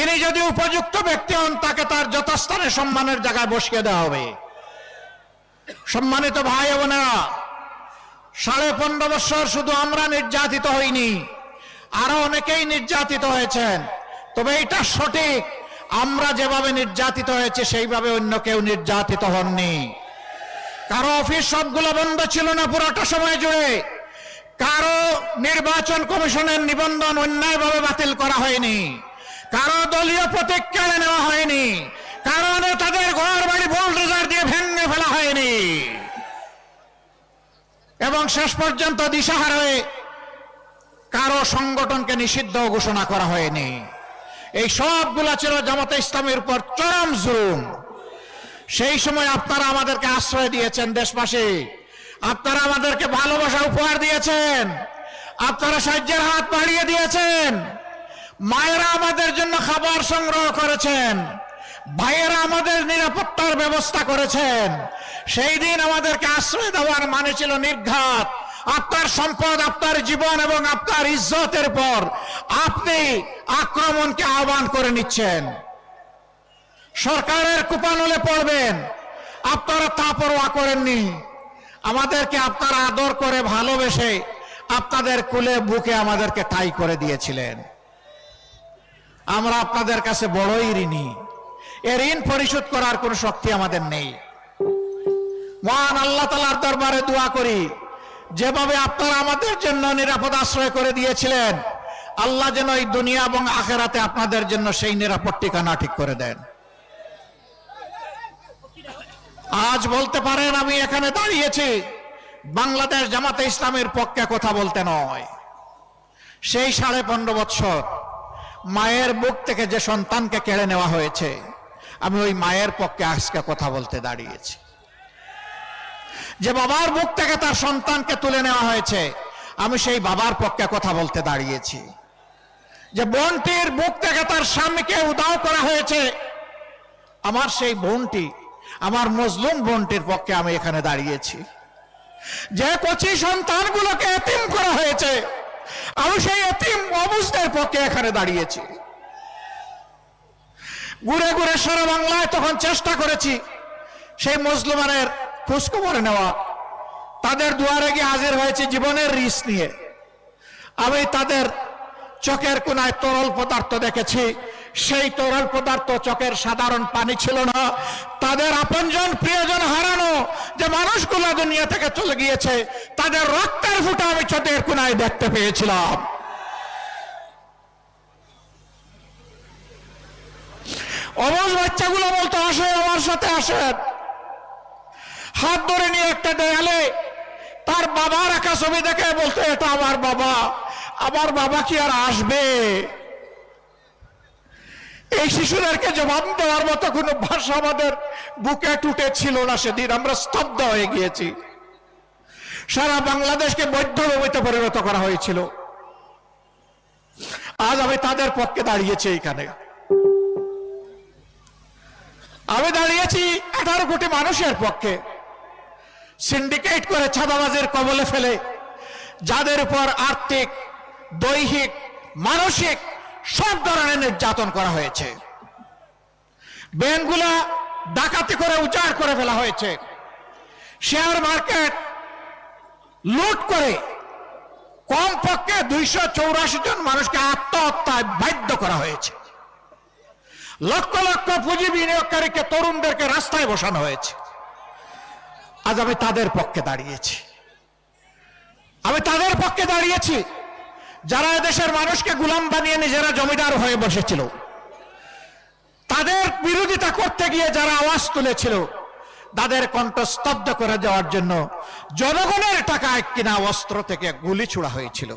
তিনি যদি উপযুক্ত ব্যক্তি হন তাকে তার যথাস্থানে সম্মানের জায়গায় বসিয়ে দেওয়া হবে। সম্মানিত ভাই ও বোনেরা, 15.5 বছর শুধু আমরা নির্যাতিত হইনি, আরো অনেকেই নির্যাতিত হয়েছেন। তবে এটা সঠিক, আমরা যেভাবে নির্যাতিত হয়েছে সেইভাবে অন্য কেউ নির্যাতিত হননি। কারো অফিস সবগুলো বন্ধ ছিল না পুরোটা সময় জুড়ে, কারো নির্বাচন কমিশনের নিবন্ধন অন্যায়ভাবে বাতিল করা হয়নি, কারো দলীয় প্রতীক কেড়ে নেওয়া হয়নি, কারো নেতাদের ঘর বাড়ি বুলডোজার দিয়ে ভেঙে ফেলা হয়নি, এবং শেষ পর্যন্ত দিশাহারা হয়ে কারো সংগঠনকে নিষিদ্ধ ঘোষণা করা হয়নি। এই সবগুলা ছিল জামাতে ইসলামের উপর চরম জুলুম। সেই সময় আপনারা আমাদেরকে আশ্রয় দিয়েছেন দেশবাসী, আপনারা আমাদেরকে ভালোবাসা উপহার দিয়েছেন, আপনারা সাহায্যের হাত বাড়িয়ে দিয়েছেন, মায়েরা আমাদের জন্য খাবার সংগ্রহ করেছেন, ভাইয়েরা আমাদের নিরাপত্তার ব্যবস্থা করেছেন। সেই দিন আমাদেরকে আশ্রয় দেওয়ার মানে ছিল নির্ঘাত। আপনার সম্পদ, আপনার জীবন এবং আপনার ইজ্জতের পর আপনি আক্রমণকে আহ্বান করে নিচ্ছেন, সরকারের কুপানলে পড়বেন, আপনারা তা পরোয়া করেননি। আমাদেরকে আপনারা আদর করে ভালোবেসে আপনাদের কুলে বুকে আমাদেরকে ঠাঁই করে দিয়েছিলেন। আমরা আপনাদের কাছে বড়ই ঋণী। এ ঋণ পরিশোধ করার কোন শক্তি আমাদের নেই। মহান আল্লাহ তাআলার দরবারে দোয়া করি, যেভাবে আপনারা আমাদের জন্য নিরাপদ আশ্রয় করে দিয়েছিলেন, আল্লাহ যেন এই দুনিয়া এবং আখিরাতে আপনাদের জন্য সেই নিরাপদ ঠিকানা ঠিক করে দেন। আজ বলতে পারেন আমি এখানে দাঁড়িয়েছি বাংলাদেশ জামাতে ইসলামের পক্ষে কথা বলতে নয়। সেই 15.5 বছর মায়ের বুক থেকে যে সন্তানকে কেড়ে নেওয়া হয়েছে, আমি ওই মায়ের পক্ষে আজকে কথা বলতে দাঁড়িয়েছি। যে বাবার বুক থেকে তার সন্তানকে তুলে নেওয়া হয়েছে, আমি সেই বাবার পক্ষে কথা বলতে দাঁড়িয়েছি। যে বোনটির বুক থেকে তার স্বামীকে উধাও করা হয়েছে, আমার সেই বোনটি, আমার মজলুম বোনটির পক্ষে আমি এখানে দাঁড়িয়েছি। যে কচি সন্তানগুলোকে এতিম করা হয়েছে, আমি সেই এতিম অবুঝদের পক্ষে এখানে দাঁড়িয়েছি। ঘুরে ঘুরে সারা বাংলায় তখন চেষ্টা করেছি সেই মুসলমানের খোঁজখবর নেওয়া। তাদের দুয়ারে গিয়ে হাজির হয়েছে জীবনের রিস্ক নিয়ে। আমি তাদের চোখের কোনায় তরল পদার্থ দেখেছি। সেই তরল পদার্থ চোখের সাধারণ পানি ছিল না। তাদের আপনজন প্রিয়জন হারানো যে মানুষগুলো দুনিয়া থেকে চলে গিয়েছে, তাদের রক্তের ফুটা আমি চোখের কোনায় দেখতে পেয়েছিলাম। অবুঝ বাচ্চাগুলো বলতো, আসেন আমার সাথে আসেন। হাত ধরে নিয়ে একটা দেয়ালে তার বাবা রাখা ছবি দেখে বলতো, এটা আমার বাবা। আমার বাবা কি আর আসবে? এই শিশুদেরকে জবাব দেওয়ার মতো কোনো ভাষা আমাদের বুকে টুটে ছিল না। সেদিন আমরা স্তব্ধ হয়ে গিয়েছি। সারা বাংলাদেশকে বধ্যভূমিতে পরিণত করা হয়েছিল। আজ আমি তাদের পক্ষে দাঁড়িয়েছি। এইখানে আমি দাঁড়িয়েছি 18 কোটি মানুষের পক্ষে, সিন্ডিকেট করে চাঁদাবাজের কবলে ফেলে যাদের উপর আর্থিক, দৈহিক, মানসিক সব ধরনের নির্যাতন করা হয়েছে। ব্যাংকগুলা ডাকাতি করে উজাড় করে ফেলা হয়েছে। শেয়ার মার্কেট লুট করে কমপক্ষে 284 জন মানুষকে আত্মহত্যায় বাধ্য করা হয়েছে। লক্ষ লক্ষ পুঁজি বিনিয়োগকারীকে, তরুণদেরকে রাস্তায় বসানো হয়েছে। আজ আমি তাদের পক্ষে দাঁড়িয়েছি। আমি তাদের পক্ষে দাঁড়িয়েছি যারা এদেশের মানুষকে গোলাম বানিয়ে নিজেরা জমিদার হয়ে বসেছিল। তাদের বিরোধিতা করতে গিয়ে যারা আওয়াজ তুলেছিল, তাদের কণ্ঠ স্তব্ধ করে দেওয়ার জন্য জনগণের টাকায় কিনা অস্ত্র থেকে গুলি ছোড়া হয়েছিল।